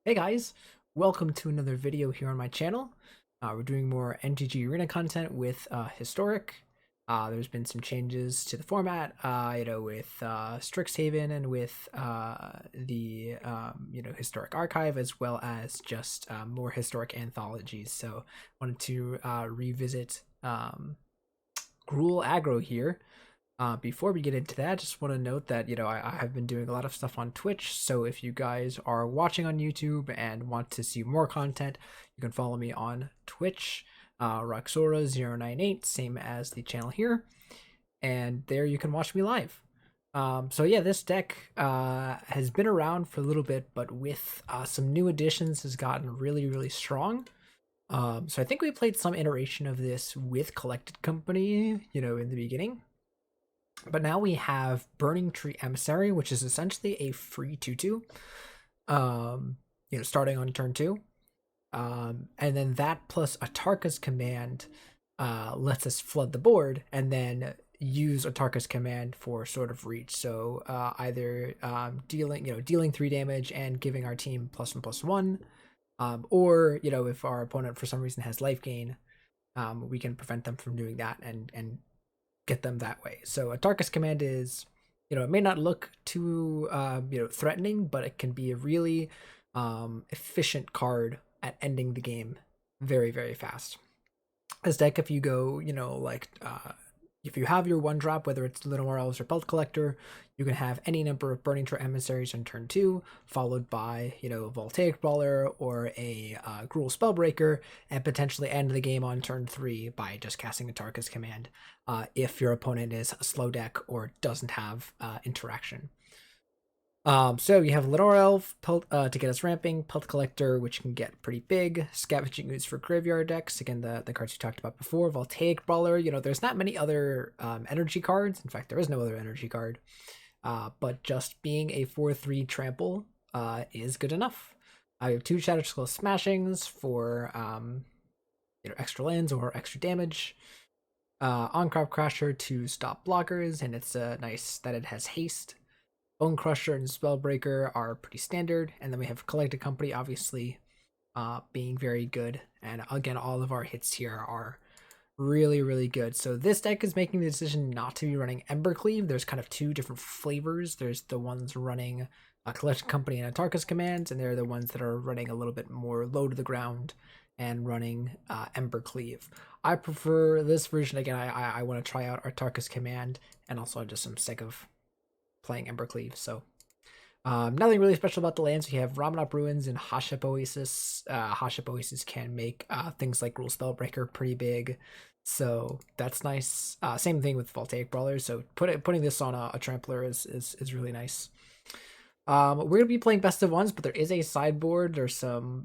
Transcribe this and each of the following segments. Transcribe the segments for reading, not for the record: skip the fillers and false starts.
Hey guys, welcome to another video here on my channel. We're doing more NTG Arena content with Historic. There's been some changes to the format, with Strixhaven and with the Historic Archive, as well as just more historic anthologies. So I wanted to revisit Gruul Aggro here. Before we get into that, just want to note that, I have been doing a lot of stuff on Twitch, so if you guys are watching on YouTube and want to see more content, you can follow me on Twitch, Roxora098, same as the channel here, and there you can watch me live. So yeah, this deck has been around for a little bit, but with some new additions has gotten really, really strong. So I think we played some iteration of this with Collected Company, in the beginning. But now we have Burning Tree Emissary, which is essentially a free 2/2, starting on turn 2. And then that plus Atarka's command lets us flood the board and then use Atarka's command for sort of reach. So either dealing 3 damage and giving our team +1/+1, or if our opponent for some reason has life gain, we can prevent them from doing that and get them that way. So Atarka's command is, it may not look too, threatening, but it can be a really efficient card at ending the game very, very fast. This deck, if you go, if you have your 1-drop, whether it's Little Elves or Belt Collector, you can have any number of Burning Tree Emissaries on turn 2, followed by, Voltaic Brawler or a Gruul Spellbreaker, and potentially end the game on turn 3 by just casting Atarka's command, if your opponent is a slow deck or doesn't have interaction. So you have Little Elf to get us ramping, Pelt Collector, which can get pretty big, Scavenging Ooze for graveyard decks, again the cards we talked about before, Voltaic Brawler, there's not many other energy cards, in fact there is no other energy card, but just being a 4/3 trample is good enough. I have 2 Shatterskull Smashings for extra lands or extra damage, On-Crop Crasher to stop blockers, and it's nice that it has haste. Bone Crusher and Spellbreaker are pretty standard, and then we have Collected Company, obviously, being very good. And again, all of our hits here are really, really good. So this deck is making the decision not to be running Embercleave. There's kind of 2 different flavors. There's the ones running Collected Company and Atarka's commands, and there are the ones that are running a little bit more low to the ground and running Embercleave. I prefer this version. Again, I want to try out Atarka's command, and also just some sick of playing Embercleave. So nothing really special about the lands. We have Ramunap Ruins and Hashep Oasis. Hashep Oasis can make things like Gruul Spellbreaker pretty big, so that's nice. Same thing with Voltaic Brawler, so putting this on a Trampler is really nice. We're gonna be playing best of ones, but there is a sideboard. There's some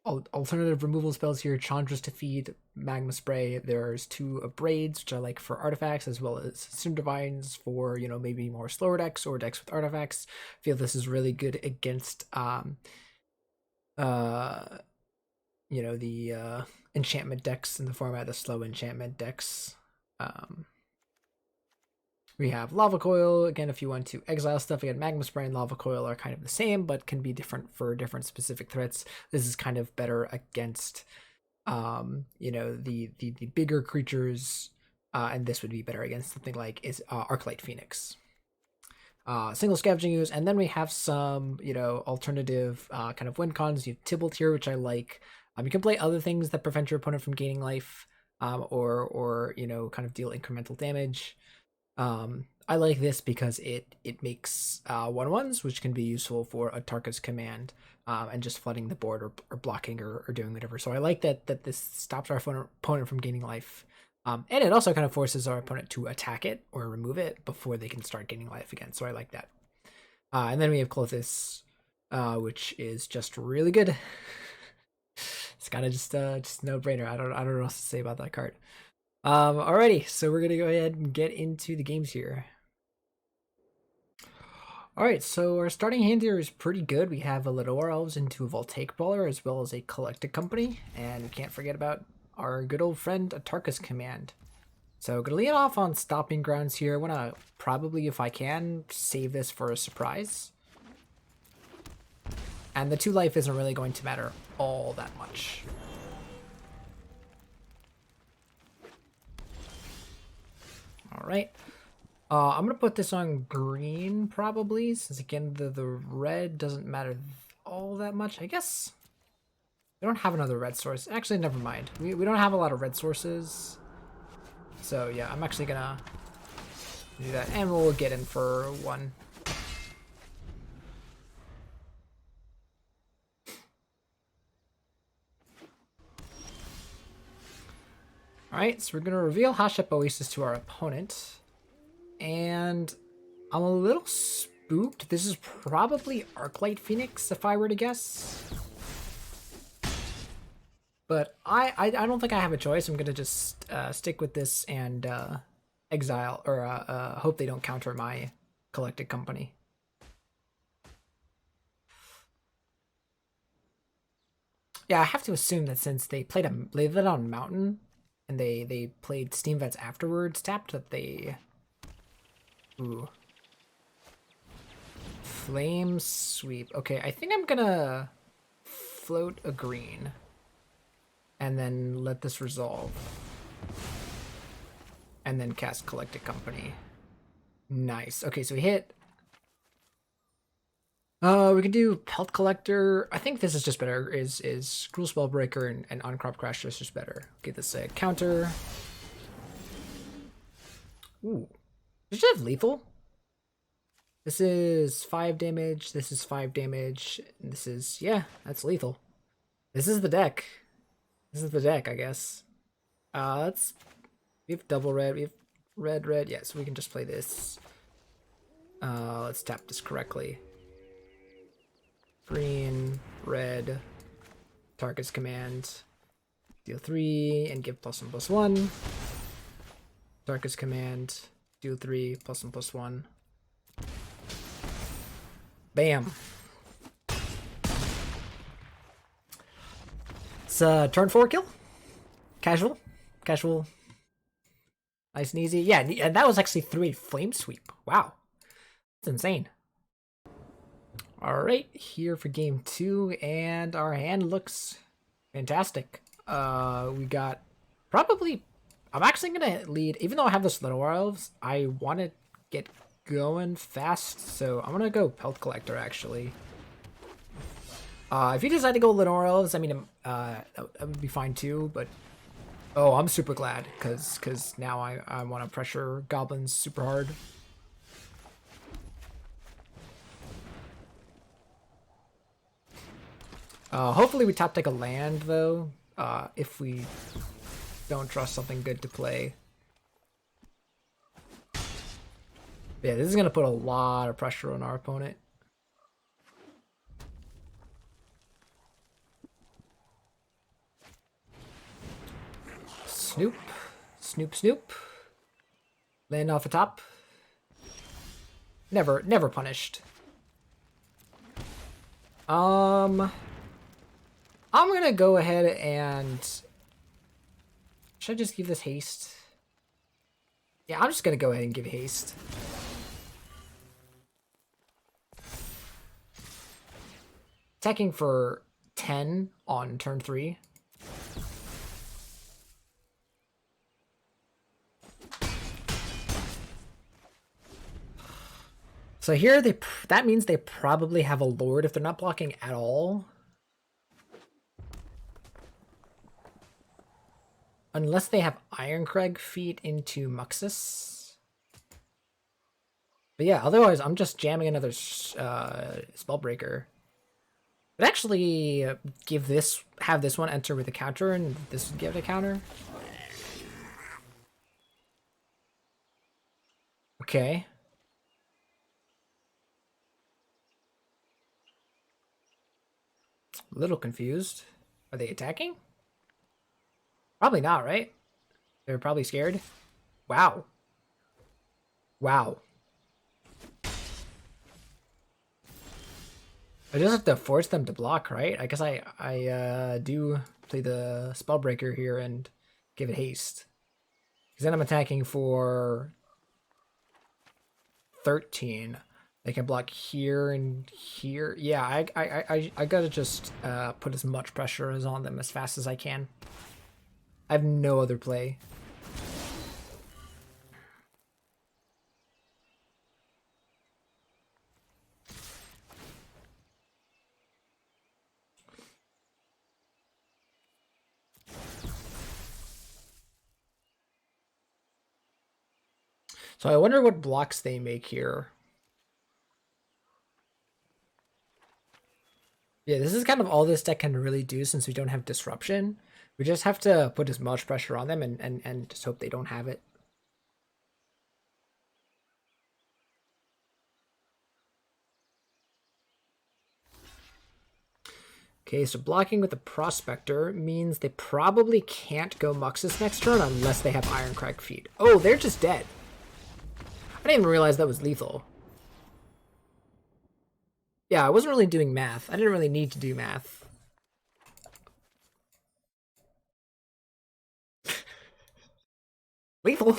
alternative removal spells here. Chandra's to feed, Magma Spray. There's 2 Abrades, which I like for artifacts, as well as Sim Divines for, maybe more slower decks or decks with artifacts. I feel this is really good against the enchantment decks in the format, the slow enchantment decks. We have Lava Coil, again, if you want to exile stuff. Again, Magma Spray and Lava Coil are kind of the same, but can be different for different specific threats. This is kind of better against, the bigger creatures, and this would be better against something like Arclight Phoenix. Single Scavenging Ooze, and then we have some, alternative kind of win cons. You have Tybalt here, which I like. You can play other things that prevent your opponent from gaining life, or kind of deal incremental damage. I like this because it makes 1/1s, which can be useful for Atarka's command, and just flooding the board or blocking or doing whatever. So I like that this stops our opponent from gaining life, and it also kind of forces our opponent to attack it or remove it before they can start gaining life again. So I like that. And then we have Clothis, which is just really good. It's kind of just no brainer. I don't know what else to say about that card. Alrighty, so we're gonna go ahead and get into the games here. Alright, so our starting hand here is pretty good. We have a Little Elves into a Voltaic Brawler, as well as a Collected Company, and we can't forget about our good old friend Atarka's command. So gonna lead off on Stopping Grounds here. I wanna probably, if I can, save this for a surprise. And the 2 life isn't really going to matter all that much. All right. I'm going to put this on green probably, since again, the red doesn't matter all that much. I guess we don't have another red source. Actually, never mind. We don't have a lot of red sources. So yeah, I'm actually going to do that. And we'll get in for 1. Alright, so we're going to reveal Hashep Oasis to our opponent. And I'm a little spooked. This is probably Arclight Phoenix, if I were to guess. But I don't think I have a choice. I'm going to just stick with this and exile, or hope they don't counter my Collected Company. Yeah, I have to assume that since they played it on Mountain, and they played Steam Vents afterwards, tapped, that they... Ooh. Flame Sweep. Okay, I think I'm gonna float a green. And then let this resolve. And then cast Collected Company. Nice. Okay, so we hit... we can do Pelt Collector. I think this is just better. Is Gruul Spellbreaker and On-Crop Crash is just better. Get this a counter. Ooh. Did you have lethal? This is 5 damage. This is 5 damage. And this is, yeah, that's lethal. This is the deck. This is the deck, I guess. We have double red. We have red, red. Yeah, so we can just play this. Let's tap this correctly. Green, red, Atarka's command, deal 3 and give +1/+1. Atarka's command, deal 3 +1/+1. Bam. It's turn 4 kill. Casual. Nice and easy. Yeah, and that was actually 3 Flame Sweep. Wow. That's insane. Alright, here for game 2, and our hand looks fantastic. We got probably... I'm actually going to lead, even though I have the Little Elves, I want to get going fast, so I'm going to go Pelt Collector, actually. If you decide to go Little Elves, I mean, that would be fine too, but... Oh, I'm super glad, because now I want to pressure Goblins super hard. Hopefully we top take a land, though, if we don't trust something good to play. Yeah, this is going to put a lot of pressure on our opponent. Snoop. Snoop, snoop. Land off the top. Never punished. I'm gonna go ahead and... Should I just give this haste? Yeah, I'm just gonna go ahead and give haste. Attacking for 10 on turn 3. So here that means they probably have a Lord if they're not blocking at all. Unless they have Ironcrag feet into Muxus. But yeah, otherwise I'm just jamming another Spellbreaker. But actually have this one enter with a counter, and this would give it a counter. Okay. A little confused. Are they attacking? Probably not, right? They're probably scared. Wow. Wow. I just have to force them to block, right? I guess I do play the Spellbreaker here and give it haste. Because then I'm attacking for 13. They can block here and here. Yeah, I gotta just put as much pressure as on them as fast as I can. I have no other play. So I wonder what blocks they make here. Yeah, this is kind of all this deck can really do since we don't have disruption. We just have to put as much pressure on them and just hope they don't have it. Okay, so blocking with the Prospector means they probably can't go Muxus next turn unless they have Ironcrag Feet. Oh, they're just dead. I didn't even realize that was lethal. Yeah, I wasn't really doing math. I didn't really need to do math. Lethal.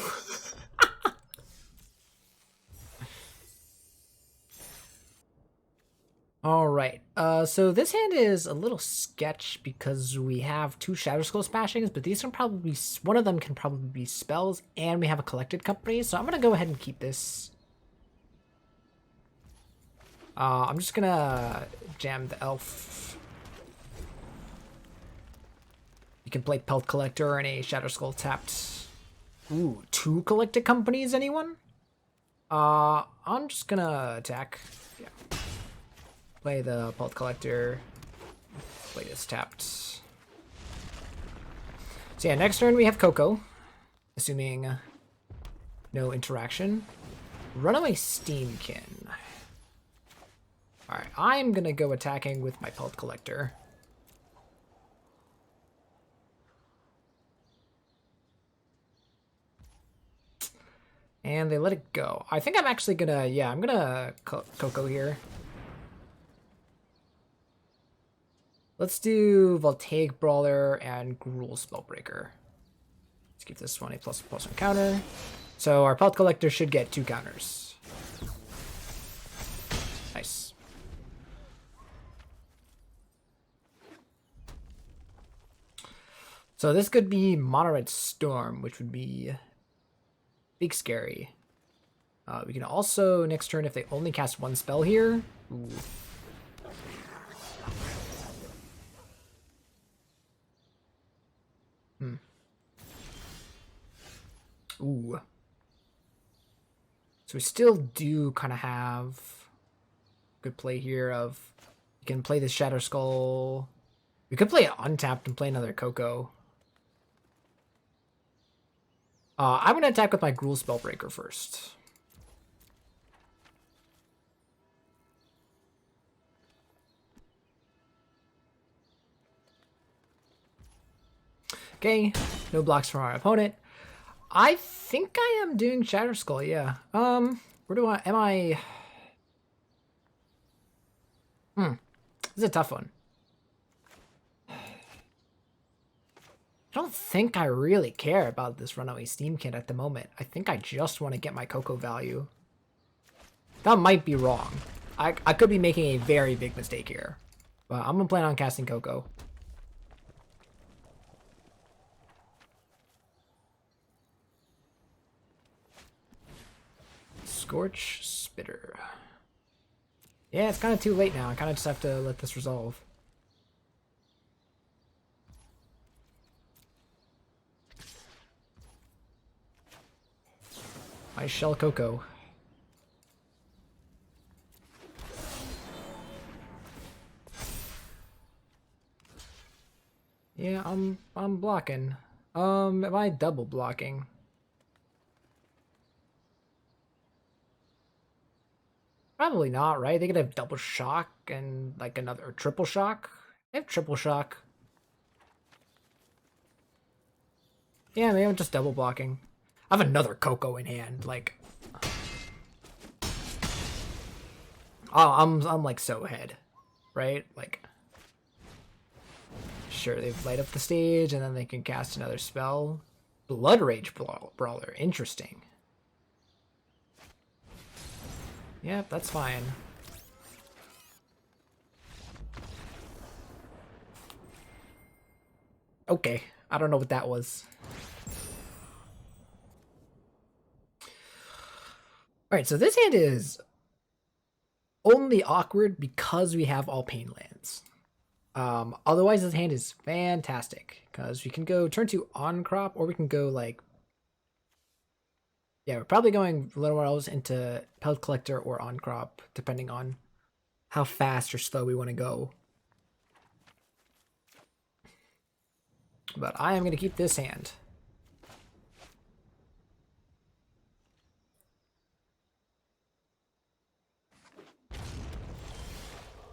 All right. So this hand is a little sketch because we have two Shadow Skull Smashings, but these can probably be, one of them can probably be spells, and we have a Collected Company. So I'm gonna go ahead and keep this. I'm just gonna jam the Elf. You can play Pelt Collector and a Shadow Skull tapped. Ooh, two Collected Companies, anyone? I'm just gonna attack. Yeah. Play the Pelt Collector. Play this tapped. So yeah, next turn we have Coco. Assuming no interaction. Runaway Steamkin. Alright, I'm gonna go attacking with my Pelt Collector. And they let it go. I think I'm actually gonna, yeah, I'm gonna Coco here. Let's do Voltaic Brawler and Gruul Spellbreaker. Let's give this one a ++1 counter. So our Pelt Collector should get 2 counters. Nice. So this could be Mono Red Storm, which would be big scary. We can also, next turn, if they only cast 1 spell here. Ooh. Ooh. So we still do kind of have good play here of, you can play this Shadow Skull. We could play it untapped and play another Coco. I'm going to attack with my Gruul Spellbreaker first. Okay, no blocks from our opponent. I think I am doing Shadow Skull, yeah. Where do I, am I? This is a tough one. I don't think I really care about this Runaway Steamkin at the moment. I think I just want to get my Coco value. That might be wrong. I could be making a very big mistake here. But I'm going to plan on casting Coco. Scorch Spitter. Yeah, it's kind of too late now. I kind of just have to let this resolve. I shell Coco. Yeah, I'm blocking. Am I double blocking? Probably not, right? They could have double shock and like another triple shock. They have triple shock. Yeah, maybe I'm just double blocking. I have another Coco in hand, like. Oh, I'm like so ahead, right? Like, sure, they've light up the stage and then they can cast another spell. Blood Rage Brawler, interesting. Yep, that's fine. Okay, I don't know what that was. Alright, so this hand is only awkward because we have all pain lands. Otherwise, this hand is fantastic because we can go turn 2 on crop, or we can go like, yeah, we're probably going Little Elves into Pelt Collector or on crop, depending on how fast or slow we want to go. But I am going to keep this hand.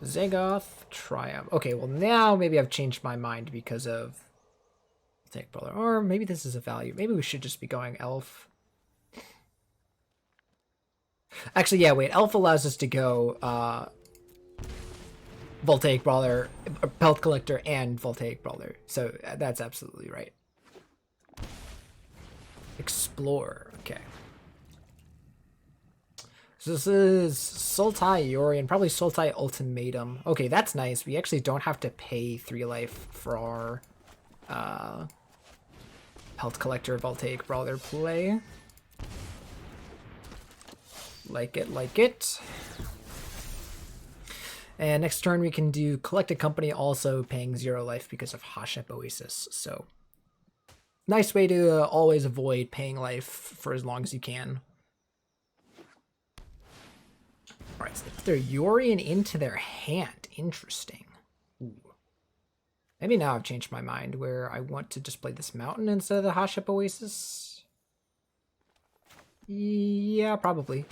Zagoth, Triumph. Okay, well now maybe I've changed my mind because of Take Brother. Or maybe this is a value. Maybe we should just be going Elf. Actually, yeah, wait. Elf allows us to go Voltaic Brawler, Pelt Collector, and Voltaic Brawler. So that's absolutely right. Explore. Okay. So this is Sultai Yorion, probably Sultai Ultimatum. Okay, that's nice. We actually don't have to pay 3 life for our Pelt Collector Voltaic Brawler play. Like it, like it. And next turn we can do Collected Company, also paying 0 life because of Hashep Oasis. So nice way to always avoid paying life for as long as you can. Alright, so they put their Yorion into their hand. Interesting. Ooh. Maybe now I've changed my mind where I want to just play this mountain instead of the Hashep Oasis. Yeah, probably.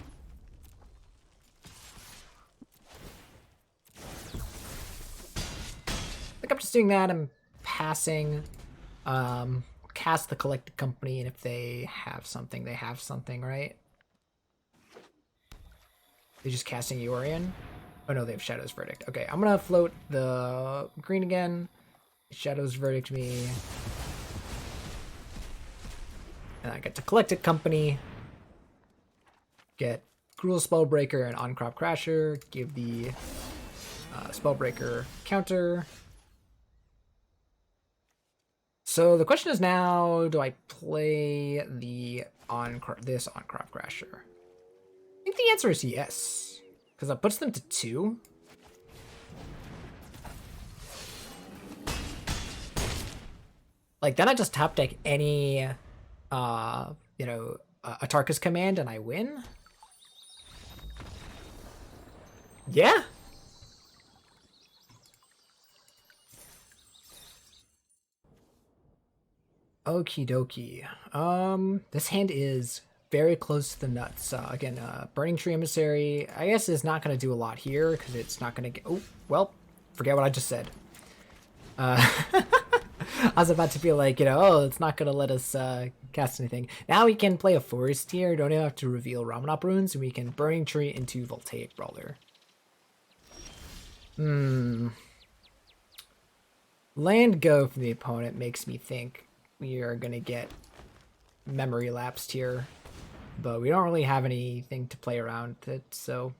I think I'm just doing that. I'm passing. Cast the Collected Company, and if they have something, they have something, right? They're just casting Yorion? Oh no, they have Shadow's Verdict. Okay, I'm gonna float the green again. Shadow's Verdict me. And I get to Collected Company. Get Gruul Spellbreaker and On-Crop Crasher. Give the Spellbreaker counter. So the question is now, do I play the this On-Crop Crasher? I think the answer is yes, because that puts them to 2. Like, then I just top deck any, Atarka's command and I win? Yeah? Okie dokie. This hand is very close to the nuts. Again, Burning Tree Emissary, I guess, is not going to do a lot here because it's not going to get... Oh, well, forget what I just said. I was about to be like, oh, it's not going to let us cast anything. Now we can play a Forest here. Don't even have to reveal Ramanop Runes, and we can Burning Tree into Voltaic Brawler. Land go from the opponent makes me think we are going to get memory lapsed here. But we don't really have anything to play around with it, so...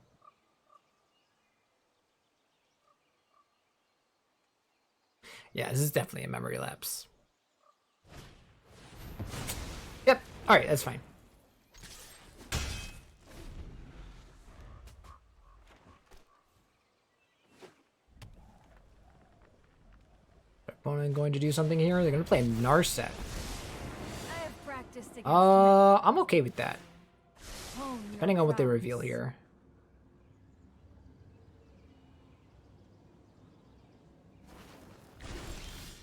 Yeah, this is definitely a memory lapse. Yep, alright, that's fine. Opponent going to do something here? They're going to play a Narset. I'm okay with that. Depending on what they reveal here.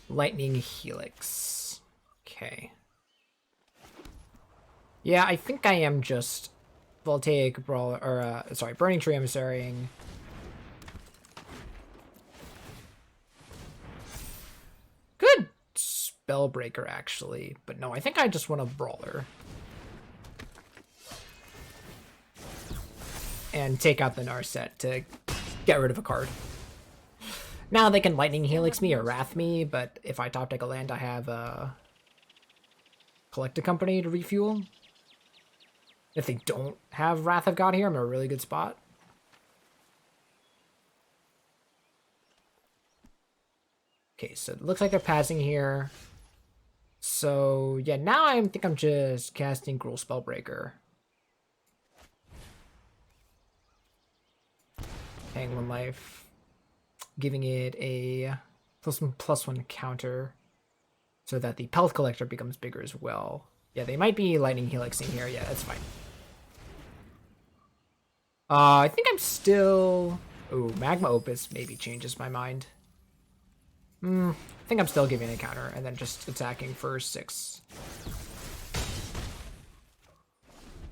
Lightning Helix. Okay. Yeah, I think I am just Voltaic Brawler, or, sorry, Burning Tree Emissarying. Good Spellbreaker, actually. But no, I think I just want a Brawler. And take out the Narset to get rid of a card. Now they can Lightning Helix me or Wrath me, but if I top deck a land, I have a Collected Company to refuel. If they don't have Wrath of God here, I'm in a really good spot. Okay, so it looks like they're passing here. So yeah, now I think I'm just casting Gruul Spellbreaker. Paying 1 life. Giving it a +1/+1 counter. So that the Pelth Collector becomes bigger as well. Yeah, they might be Lightning Helixing here. Yeah, that's fine. I think I'm still... Ooh, Magma Opus maybe changes my mind. I think I'm still giving a counter and then just attacking for 6.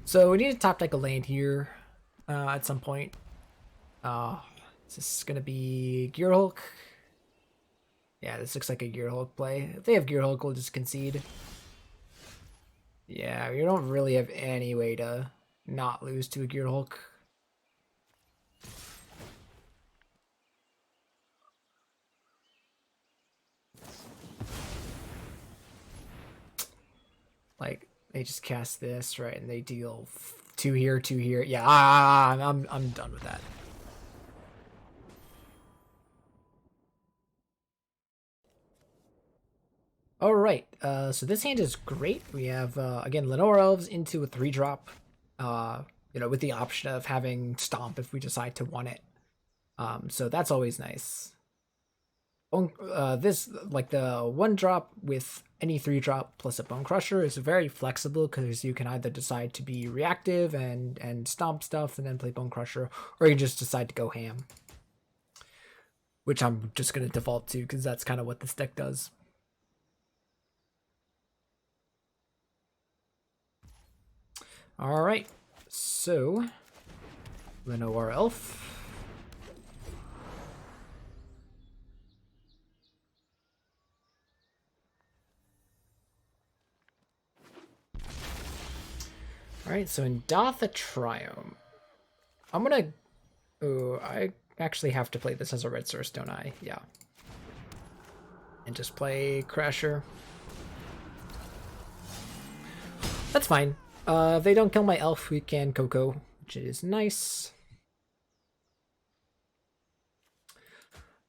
So we need to top deck a land here at some point. Is this going to be Gear Hulk? Yeah, this looks like a Gear Hulk play. If they have Gear Hulk, we'll just concede. Yeah, we don't really have any way to not lose to a Gear Hulk. Like, they just cast this, right, and they deal 2 here, 2 here. Yeah, I'm done with that. All right, so this hand is great. We have again Lenore Elves into a 3-drop. With the option of having Stomp if we decide to want it. So that's always nice. This, like the 1-drop with any 3-drop plus a Bone Crusher, is very flexible because you can either decide to be reactive and stomp stuff and then play Bone Crusher, or you can just decide to go ham, which I'm just gonna default to because that's kind of what this deck does. All right, so Lenore Elf. Alright, so in Dotha Triome, I'm gonna... Oh, I actually have to play this as a red source, don't I? Yeah. And just play Crasher. That's fine. If they don't kill my elf, we can Coco, which is nice.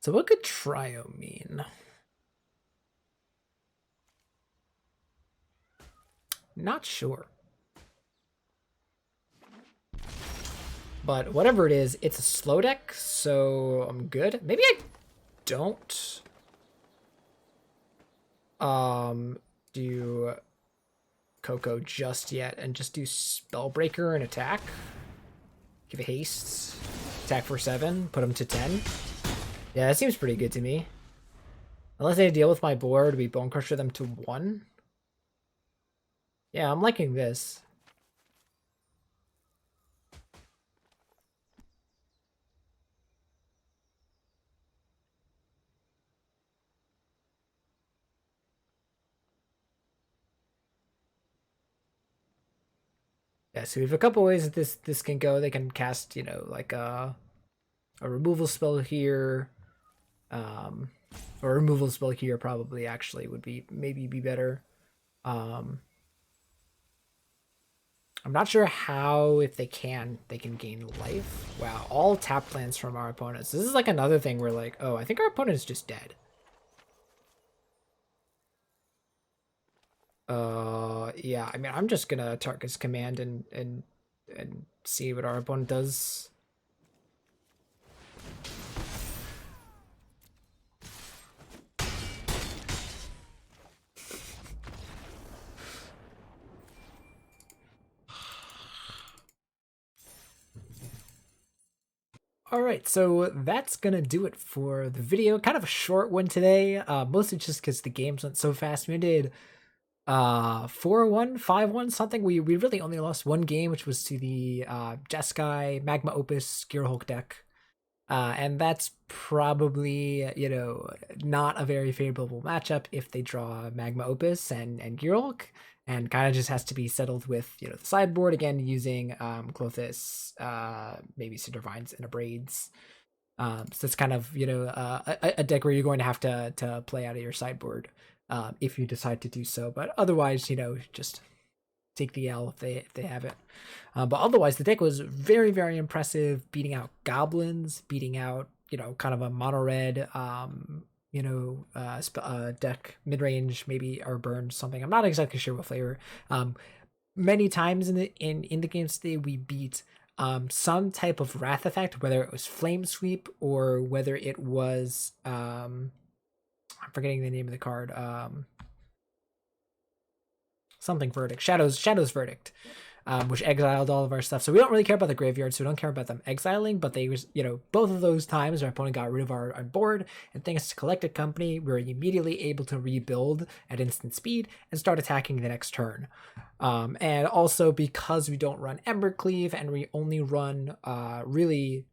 So what could Triome mean? Not sure. But whatever it is, it's a slow deck, so I'm good. Maybe I don't do Coco just yet and just do Spellbreaker and attack. Give a haste. Attack for 7, put him to 10. Yeah, that seems pretty good to me. Unless they deal with my board, we Bone Crusher them to 1. Yeah, I'm liking this. Yeah, so we have a couple ways that this can go. They can cast, like a removal spell here. Or a removal spell here probably actually would be be better. I'm not sure how, if they can gain life. Wow, all tap lands from our opponents. This is like another thing where like, oh, I think our opponent is just dead. Yeah, I mean, I'm just gonna Atarka's command and see what our opponent does. All right, so that's gonna do it for the video. Kind of a short one today, mostly just because the games went so fast. We did 4-1, 5-1, something. We really only lost 1 game, which was to the Jeskai Magma Opus Gear Hulk deck. And that's probably, not a very favorable matchup if they draw Magma Opus and Gear Hulk, and kind of just has to be settled with, the sideboard, again, using Clothis, maybe Cinder Vines and Abrades. So it's kind of, a deck where you're going to have to play out of your sideboard if you decide to do so. But otherwise, just take the L if they have it. But otherwise, the deck was very, very impressive, beating out goblins, beating out, kind of a mono red deck, mid range maybe, or burn something. I'm not exactly sure what flavor. Many times in the game today we beat some type of wrath effect, whether it was flame sweep or whether it was I'm forgetting the name of the card. Something verdict, shadows verdict, which exiled all of our stuff. So we don't really care about the graveyard, so we don't care about them exiling. But they was, both of those times our opponent got rid of our board, and thanks to Collected Company, we were immediately able to rebuild at instant speed and start attacking the next turn. And also because we don't run Embercleave and we only run really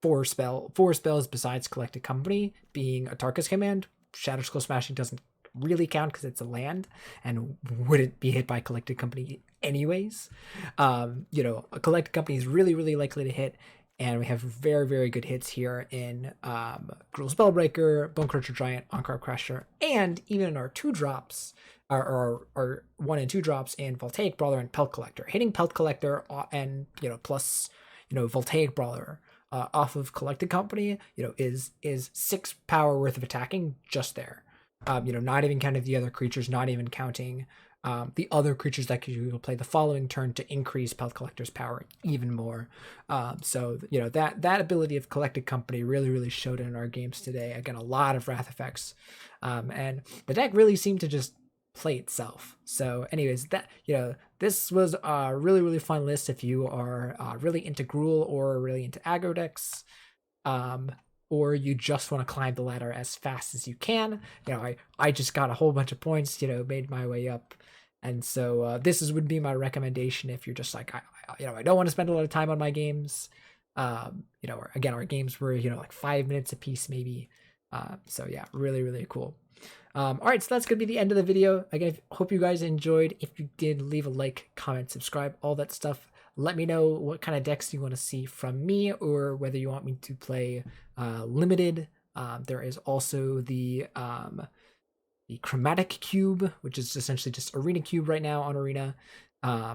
four spells besides Collected Company, being Atarka's Command. Shadow Skull Smashing doesn't really count because it's a land and wouldn't be hit by Collected Company anyways. A Collected Company is really, really likely to hit, and we have very, very good hits here in Gruul Spellbreaker, Bonecrusher Giant, Encore Crusher, and even in our 2-drops, our 1 and 2 drops in Voltaic Brawler and Pelt Collector. Hitting Pelt Collector and plus Voltaic Brawler off of Collected Company, is 6 power worth of attacking just there. Not even counting the other creatures, not even counting the other creatures that you will play the following turn to increase Pelt Collector's power even more. So that ability of Collected Company really, really showed in our games today. Again, a lot of wrath effects, and the deck really seemed to just play itself. So anyways, this was a really, really fun list if you are really into Gruul or really into aggro decks, or you just want to climb the ladder as fast as you can. I just got a whole bunch of points, made my way up, and so this would be my recommendation if you're just like, I don't want to spend a lot of time on my games. Again, our games were like 5 minutes a piece maybe. So yeah, really, really cool. All right, so that's gonna be the end of the video. Again, hope you guys enjoyed. If you did, leave a like, comment, subscribe, all that stuff. Let me know what kind of decks you want to see from me, or whether you want me to play limited. There is also the chromatic cube, which is essentially just arena cube right now on arena.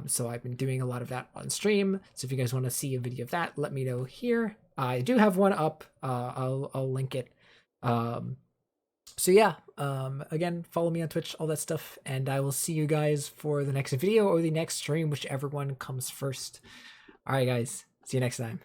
So I've been doing a lot of that on stream. So if you guys want to see a video of that, let me know here. I do have one up. I'll link it. So yeah, again, follow me on Twitch, all that stuff, and I will see you guys for the next video or the next stream, whichever one comes first. All right, guys, see you next time.